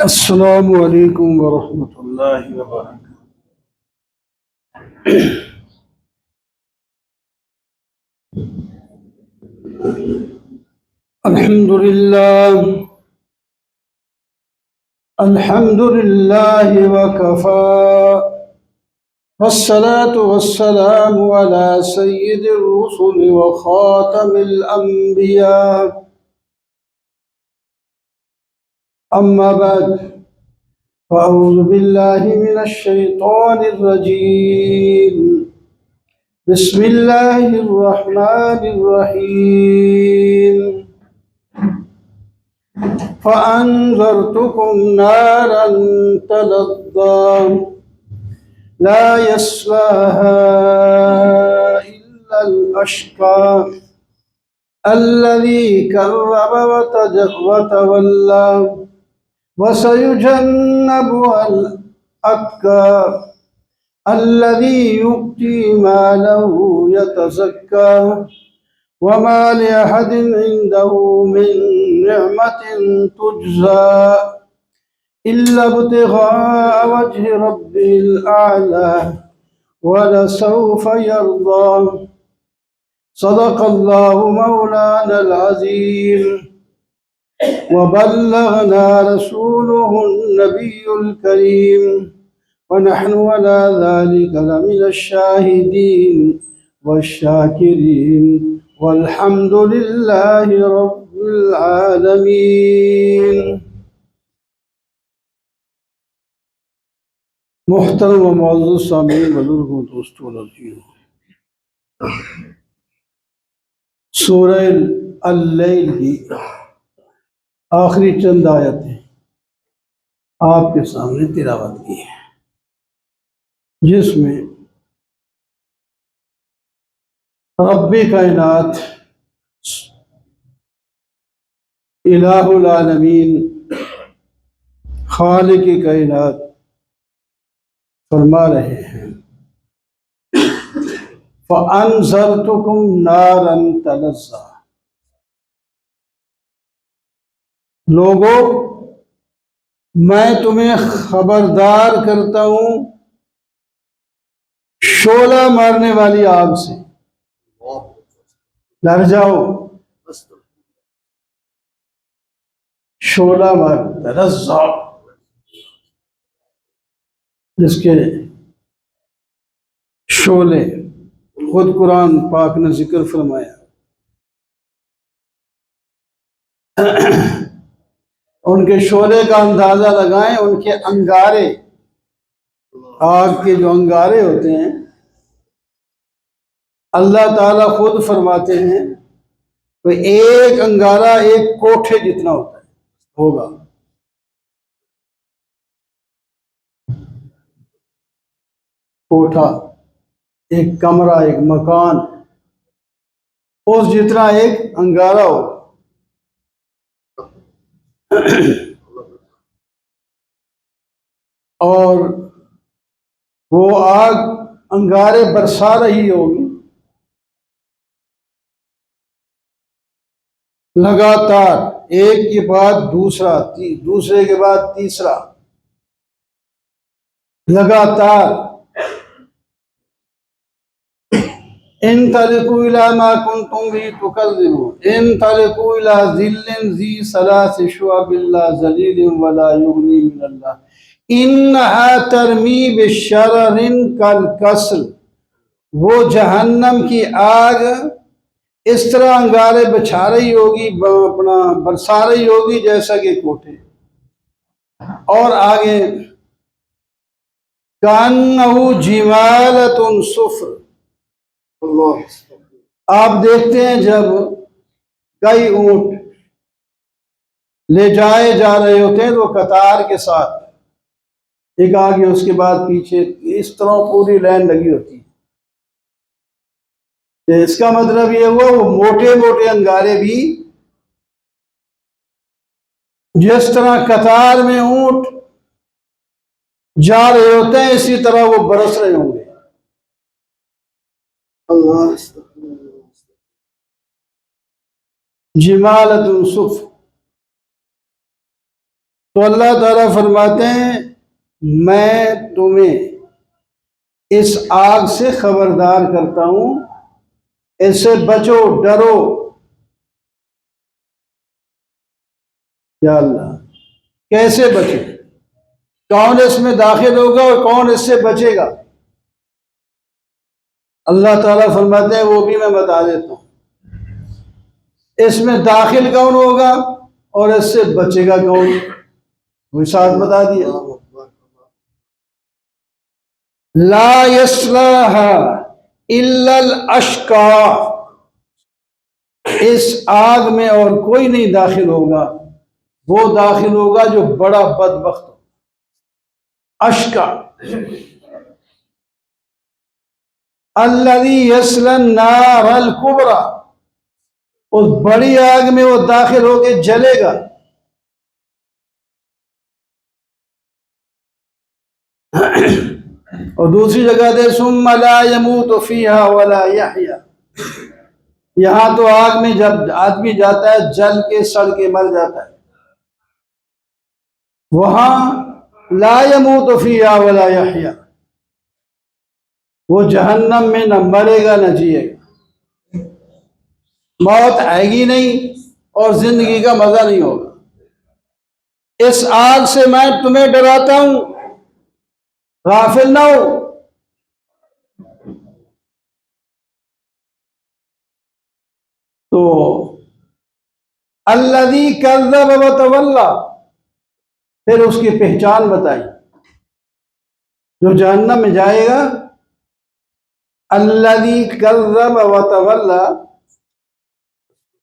السلام علیکم ورحمۃ اللہ وبرکاتہ۔ الحمد للہ وکفى والصلاة والسلام على سید الرسل وخاتم الانبیاء اما بعد فاعوذ باللہ من الشیطان الرجیم بسم اللہ الرحمن الرحیم فأنذرتكم نارا تلظى لا يصلاها إلا الأشقى الذي كذب وتولى وسيجنبها الأتقى الذي يؤتي ماله يتزكى وما لأحد عنده من نعمة تجزى إلا ابتغاء وجه ربه الأعلى ولسوف يرضى صدق الله مولانا العظيم وبلغنا رسوله النبي الكريم ونحن على ذلك لمن الشاهدين والشاكرين والحمد لله رب العالمين۔ محترم و معزز سامعین، بزرگوں، دوستوں، عزیزوں، سورہ اللیل کی آخری چند آیتیں آپ کے سامنے تلاوت کی ہیں، جس میں رب کائنات الہ العالمین خالق کائنات فرما رہے ہیں فَأَنذَرْتُكُمْ نَارًا تَلَظَّىٰ، لوگو میں تمہیں خبردار کرتا ہوں شعلہ مارنے والی آگ سے، ڈر جاؤ، شعلہ مار تلظّیٰ، جس کے شعلے خود قرآن پاک نے ذکر فرمایا، ان کے شعلے کا اندازہ لگائیں، ان کے انگارے، آگ کے جو انگارے ہوتے ہیں، اللہ تعالیٰ خود فرماتے ہیں کہ ایک انگارہ ایک کوٹھے جتنا ہوتا ہے ہوگا۔ کوٹھا، ایک کمرہ، ایک مکان، اس جتنا ایک انگارہ ہوگا۔ اور وہ آگ انگارے برسا رہی ہوگی، لگاتار ایک کے بعد دوسرا، دوسرے کے بعد تیسرا، لگاتار۔ انطلقوا إلى ما كنتم به تكذبون انطلقوا إلى ظل ذي ثلاث شعب لا ظليل ولا يغني من الله إنها ترمي بشرر كالقصر، وہ جہنم کی آگ اس طرح انگارے بچھا رہی ہوگی، اپنا برسا رہی ہوگی جیسا کہ کوٹھے۔ اور آگے كأنه جمالة صفر، آپ دیکھتے ہیں جب کئی اونٹ لے جائے جا رہے ہوتے ہیں تو قطار کے ساتھ ایک آگے اس کے بعد پیچھے اس طرح پوری لائن لگی ہوتی ہے۔ اس کا مطلب یہ ہوا وہ موٹے موٹے انگارے بھی جس طرح قطار میں اونٹ جا رہے ہوتے ہیں اسی طرح وہ برس رہے ہوں گے۔ اللہ جمالۃ صف. تو اللہ تعالیٰ فرماتے ہیں میں تمہیں اس آگ سے خبردار کرتا ہوں، اس سے بچو، ڈرو. یا اللہ، کیسے بچے؟ کون اس میں داخل ہوگا اور کون اس سے بچے گا؟ اللہ تعالیٰ فرماتے ہیں وہ بھی میں بتا دیتا ہوں. اس میں داخل کون ہوگا اور اس سے بچے گا کون؟ وہ ساتھ بتا دیا. لا یصلاھا الا الاشقی، اس آگ میں اور کوئی نہیں داخل ہوگا، وہ داخل ہوگا جو بڑا بدبخت ہو. اشقی الذی یصلی النار الکبری، اس بڑی آگ میں وہ داخل ہو کے جلے گا. اور دوسری جگہ دے ثم لا يموت فیہا ولا یحیا، یہاں تو آگ میں جب آدمی جاتا ہے جل کے سڑ کے مر جاتا ہے، وہاں لا يموت فیہا ولا یحیا، وہ جہنم میں نہ مرے گا نہ جیے گا. موت آئے گی نہیں اور زندگی کا مزہ نہیں ہوگا. اس آگ سے میں تمہیں ڈراتا ہوں، غافل نہ ہو. تو الذی کذب وتولی، پھر اس کی پہچان بتائی. جو جہنم میں جائے گا، الذی کذب وتولی،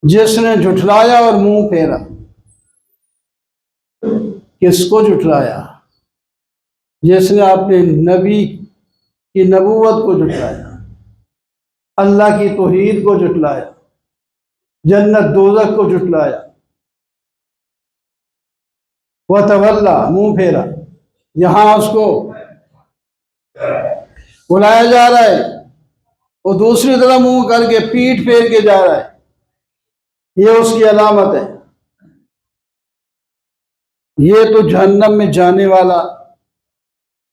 جس نے جھٹلایا اور منہ پھیرا. کس کو جھٹلایا؟ جس نے اپنے نبی کی نبوت کو جھٹلایا، اللہ کی توحید کو جھٹلایا، جنت دوزخ کو جھٹلایا. وتولی، منہ پھیرا. یہاں اس کو بلایا جا رہا ہے، وہ دوسری طرح منہ کر کے پیٹ پھیر کے جا رہا ہے. یہ اس کی علامت ہے. یہ تو جہنم میں جانے والا.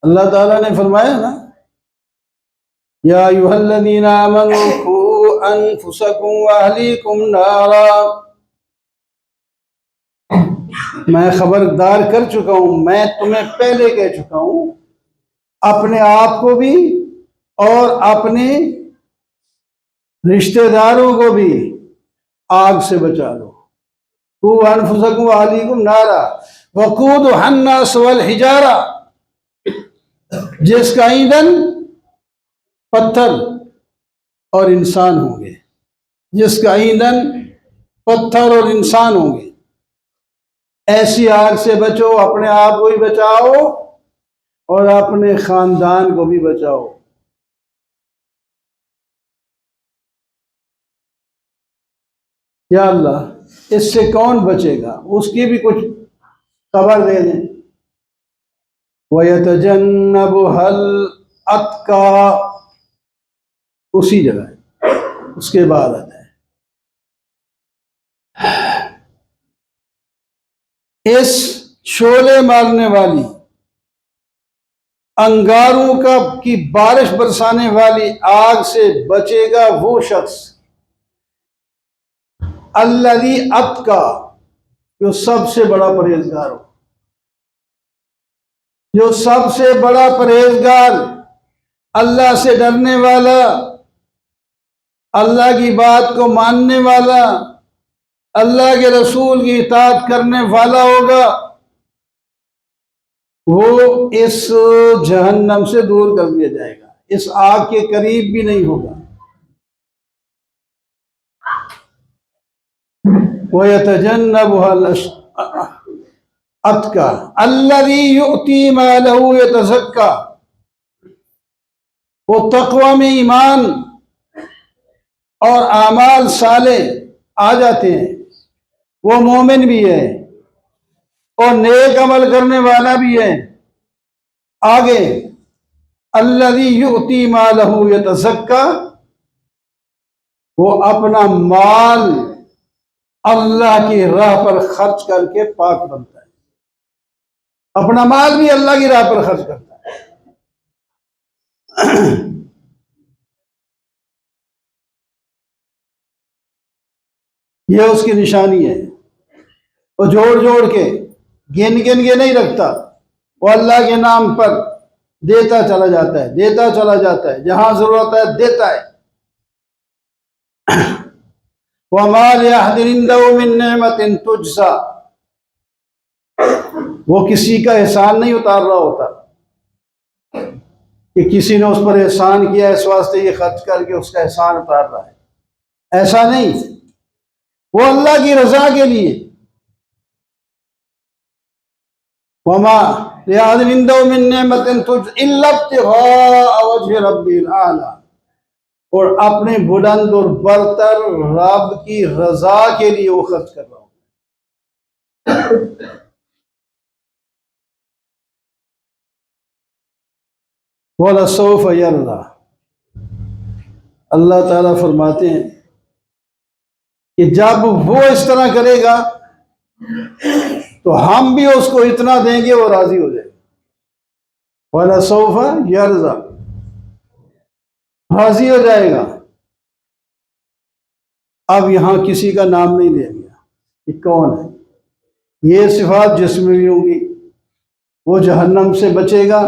اللہ تعالیٰ نے فرمایا نا، یا ایھا الذین آمنوا قوا انفسکم واہلیکم نارا، میں خبردار کر چکا ہوں، میں تمہیں پہلے کہہ چکا ہوں، اپنے آپ کو بھی اور اپنے رشتہ داروں کو بھی آگ سے بچا لو. قوا انفسکم واہلیکم نارا وقودھا الناس والحجارہ، جس کا ایندھن پتھر اور انسان ہوں گے. جس کا ایندھن پتھر اور انسان ہوں گے. ایسی آگ سے بچو، اپنے آپ کو بھی بچاؤ اور اپنے خاندان کو بھی بچاؤ. یا اللہ، اس سے کون بچے گا؟ اس کی بھی کچھ خبر دے دیں. وَيَتَجَنَّبُهَا الْأَتْقَى، اسی جگہ ہے، اس کے بعد آتا ہے اس شعلے مارنے والی، انگاروں کی بارش برسانے والی آگ سے بچے گا وہ شخص الذی اتقی، جو سب سے بڑا پرہیزگار ہو. جو سب سے بڑا پرہیزگار، اللہ سے ڈرنے والا، اللہ کی بات کو ماننے والا، اللہ کے رسول کی اطاعت کرنے والا ہوگا، وہ اس جہنم سے دور کر دیا جائے گا، اس آگ کے قریب بھی نہیں ہوگا. وَيَتَجَنَّبُهَا الْأَتْقَى الَّذِي يُؤْتِي مَالَهُ يَتَزَكَّى، وہ تقوی میں ایمان اور اعمال صالح آ جاتے ہیں، وہ مومن بھی ہے اور نیک عمل کرنے والا بھی ہے. آگے الذی یؤتی مالہ یتزکیٰ، وہ اپنا مال اللہ کی راہ پر خرچ کر کے پاک بنتا ہے، اپنا مال بھی اللہ کی راہ پر خرچ کرتا ہے۔ یہ اس کی نشانی ہے۔ وہ جوڑ جوڑ کے گن گن کے نہیں رکھتا، وہ اللہ کے نام پر دیتا چلا جاتا ہے، دیتا چلا جاتا ہے، جہاں ضرورت ہے دیتا ہے۔ وَمَا لِأَحَدٍ عِندَهُ مِن نِّعْمَةٍ تُجْزَىٰ، وہ کسی کا احسان نہیں اتار رہا ہوتا کہ کسی نے اس پر احسان کیا اس واسطے یہ خرچ کر کے اس کا احسان اتار رہا ہے، ایسا نہیں، وہ اللہ کی رضا کے لیے۔ وَمَا لِأَحَدٍ عِندَهُ مِن نِّعْمَةٍ تُجْزَىٰ إِلَّا ابْتِغَاءَ وَجْهِ رَبِّهِ الْأَعْلَىٰ، اور اپنے بلند اور برتر رب کی رضا کے لیے وہ خرچ کر رہا ہوں۔ وَلَسَوْفَ يَرْضَىٰ، اللہ تعالیٰ فرماتے ہیں کہ جب وہ اس طرح کرے گا تو ہم بھی اس کو اتنا دیں گے وہ راضی ہو جائے گا۔ وَلَسَوْفَ يَرْضَىٰ، راضی ہو جائے گا۔ اب یہاں کسی کا نام نہیں لیا گیا کہ کون ہے، یہ صفات جس میں بھی ہوں گی، وہ جہنم سے بچے گا،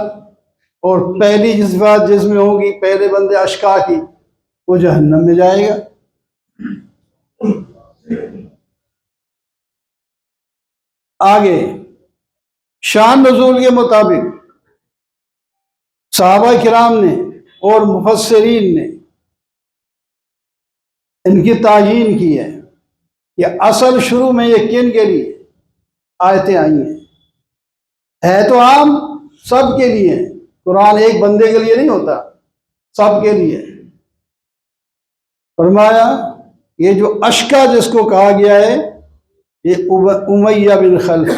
اور پہلی صفات جس میں ہوگی پہلے بندے اشقا کی، وہ جہنم میں جائے گا۔ آگے شان نزول کے مطابق صحابہ کرام نے اور مفسرین نے ان کی تعیین کی ہے کہ اصل شروع میں یہ کن کے لیے آیتیں آئی ہیں، ہے تو عام سب کے لیے، قرآن ایک بندے کے لیے نہیں ہوتا، سب کے لیے۔ فرمایا یہ جو اشقا جس کو کہا گیا ہے یہ امیہ بن خلف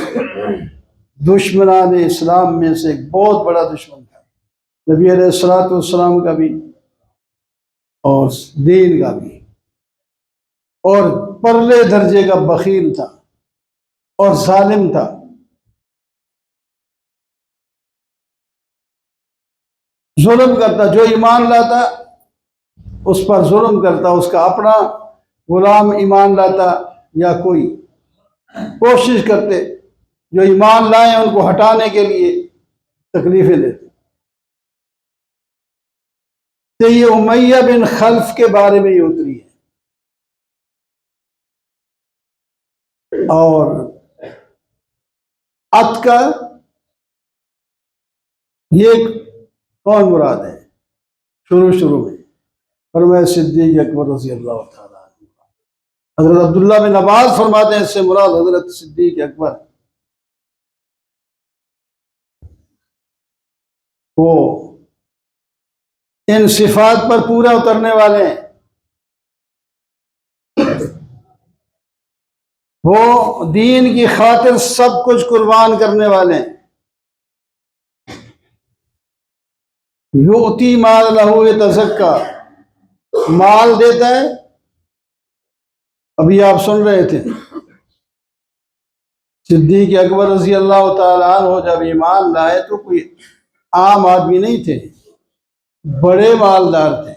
دشمنان اسلام میں سے ایک بہت بڑا دشمن تھا، نبی علیہ الصلوۃ والسلام کا بھی اور دین کا بھی، اور پرلے درجے کا بخیل تھا اور ظالم تھا۔ ظلم کرتا، جو ایمان لاتا اس پر ظلم کرتا، اس کا اپنا غلام ایمان لاتا یا کوئی، کوشش کرتے جو ایمان لائیں ان کو ہٹانے کے لیے تکلیفیں دیتے۔ تو یہ امیہ بن خلف کے بارے میں یہ اتری ہے۔ اور عتقہ یہ کون مراد ہے؟ شروع میں فرمایا صدیق اکبر رضی اللہ تعالیٰ عنہ۔ حضرت عبداللہ بن عباس فرماتے ہیں اس سے مراد حضرت صدیق اکبر، وہ ان صفات پر پورا اترنے والے ہیں، وہ دین کی خاطر سب کچھ قربان کرنے والے ہیں۔ یؤتی مال لہو یتزکیٰ، مال دیتا ہے، ابھی آپ سن رہے تھے صدیق اکبر رضی اللہ تعالیٰ عنہ جب ایمان لائے تو کوئی عام آدمی نہیں تھے، بڑے مالدار تھے۔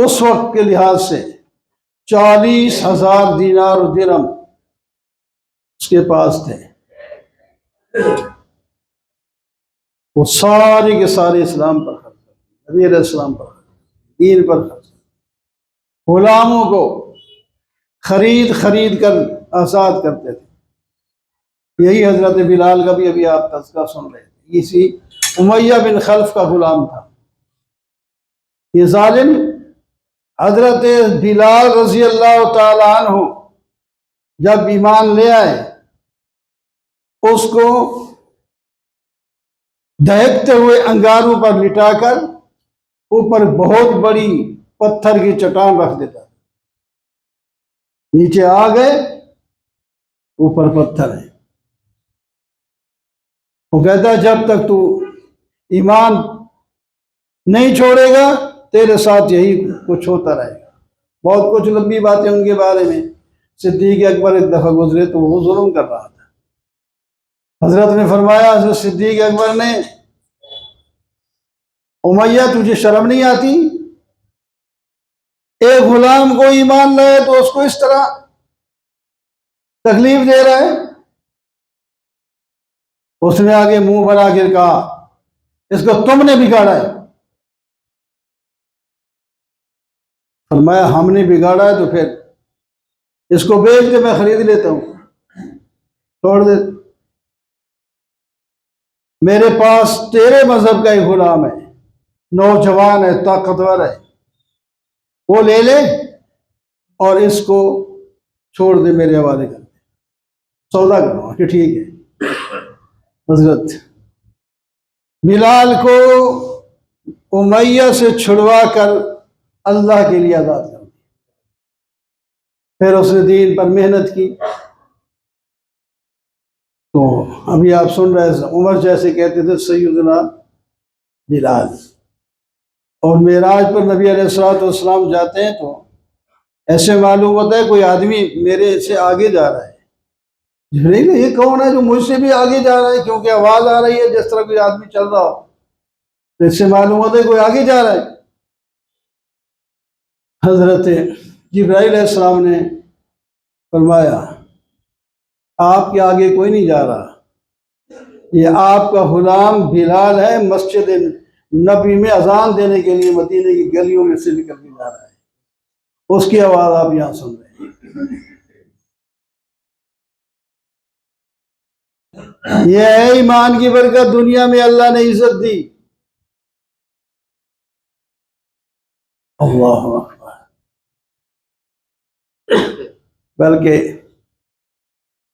اس وقت کے لحاظ سے 40,000 دینار و درہم اس کے پاس تھے، وہ سارے کے سارے اسلام پر خرچ کرتے، نبی علیہ السلام پر خرچ کرتے، دین پر خرچ کرتے، غلاموں کو خرید کر آزاد کرتے تھے۔ یہی حضرت بلال کا بھی ابھی آپ تذکرہ سن رہے تھے، اسی امیہ بن خلف کا غلام تھا۔ یہ ظالم حضرت بلال رضی اللہ تعالی عنہ جب ایمان لے آئے، اس کو دہکتے ہوئے انگاروں پر لٹا کر اوپر بہت بڑی پتھر کی چٹان رکھ دیتا، نیچے آ گئے، اوپر پتھر ہے۔ وہ کہتا ہے جب تک تو ایمان نہیں چھوڑے گا تیرے ساتھ یہی کچھ ہوتا رہے گا۔ بہت کچھ لمبی باتیں ان کے بارے میں۔ صدیق اکبر ایک دفعہ گزرے تو وہ ظلم کر رہا تھا۔ حضرت نے فرمایا، حضرت صدیق اکبر نے، امیہ تجھے شرم نہیں آتی؟ ایک غلام کو ایمان لائے تو اس کو اس طرح تکلیف دے رہا ہے۔ اس نے آگے منہ بنا کے کہا، اس کو تم نے بگاڑا ہے۔ فرمایا ہم نے بگاڑا ہے تو پھر اس کو بیچ کے میں خرید لیتا ہوں، چھوڑ دے۔ میرے پاس تیرے مذہب کا ایک غلام ہے، نوجوان ہے، طاقتور ہے، وہ لے لے اور اس کو چھوڑ دے، میرے حوالے کر دے، سودا کرو کہ ٹھیک ہے۔ حضرت بلال کو امیہ سے چھڑوا کر اللہ کے لیے آزاد کر دیا۔ پھر اس نے دین پر محنت کی۔ تو ابھی آپ سن رہے ہیں، عمر جیسے کہتے تھے سیدنا بلال، اور معراج پر نبی علیہ السلام جاتے ہیں تو ایسے معلوم ہوتا ہے کوئی آدمی میرے سے آگے جا رہا ہے۔ جبرائیل یہ کون ہے جو مجھ سے بھی آگے جا رہا ہے؟ کیونکہ آواز آ رہی ہے جس طرح کوئی آدمی چل رہا ہو، تو اس سے معلوم ہوتا ہے کوئی آگے جا رہا ہے۔ حضرت جبرائیل علیہ السلام نے فرمایا آپ کے آگے کوئی نہیں جا رہا، یہ آپ کا غلام بلال ہے، مسجد نبی میں اذان دینے کے لیے مدینے کی گلیوں میں سے نکل کے جا رہا ہے، اس کی آواز آپ یہاں سن رہے ہیں۔ یہ ہے ایمان کی برکت، دنیا میں اللہ نے عزت دی۔ اللہ اکبر۔ بلکہ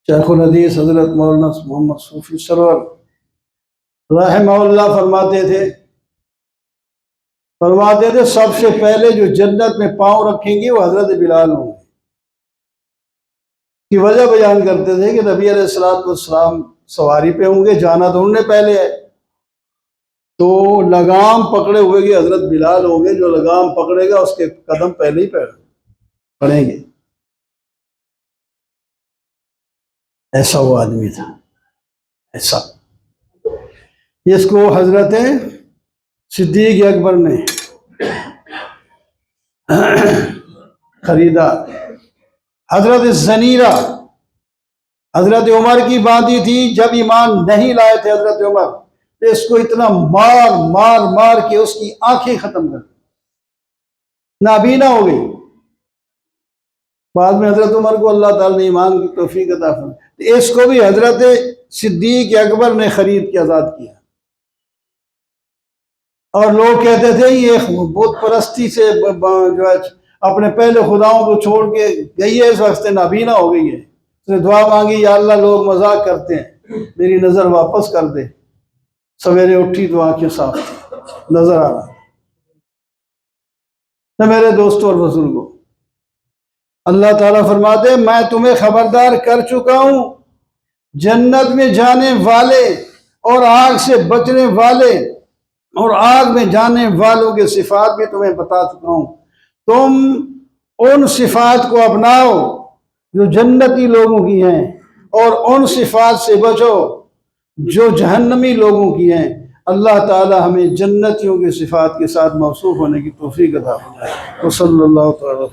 شیخ الحدیث حضرت مولانا محمد صوفی سرور رحمہ اللہ فرماتے تھے سب سے پہلے جو جنت میں پاؤں رکھیں گے وہ حضرت بلال ہوں گے۔ کی وجہ بیان کرتے تھے کہ نبی علیہ السلام سواری پہ ہوں گے، جانا تو انہوں نے پہلے ہے، تو لگام پکڑے ہوئے گے حضرت بلال ہوں گے، جو لگام پکڑے گا اس کے قدم پہلے ہی پڑیں گے۔ ایسا وہ آدمی تھا، ایسا جس کو حضرت صدیق اکبر نے خریدا۔ حضرت زنیرہ حضرت عمر کی باندھی تھی، جب ایمان نہیں لائے تھے حضرت عمر، تو اس کو اتنا مار مار مار کے اس کی آنکھیں ختم کر دی، نابینا ہو گئی۔ بعد میں حضرت عمر کو اللہ تعالیٰ نے ایمان کی توفیق عطا فرمائی، اس کو بھی حضرت صدیق اکبر نے خرید کے آزاد کیا۔ اور لوگ کہتے تھے یہ بت پرستی سے جو ہے اپنے پہلے خداؤں کو چھوڑ کے گئی ہے، اس وقت نابینا ہو گئی ہے۔ اس نے دعا مانگی، یا اللہ لوگ مذاق کرتے ہیں، میری نظر واپس کر دے۔ سویرے اٹھی تو آنکھیں صاف نظر آ رہا۔ تو میرے دوستوں اور بزرگوں، اللہ تعالیٰ فرماتے ہیں میں تمہیں خبردار کر چکا ہوں، جنت میں جانے والے اور آگ سے بچنے والے اور آگ میں جانے والوں کے صفات بھی تمہیں بتا چکا ہوں۔ تم ان صفات کو اپناؤ جو جنتی لوگوں کی ہیں، اور ان صفات سے بچو جو جہنمی لوگوں کی ہیں۔ اللہ تعالی ہمیں جنتیوں کی صفات کے ساتھ موصوف ہونے کی توفیق عطا فرمائے۔ وصلی اللہ تعالی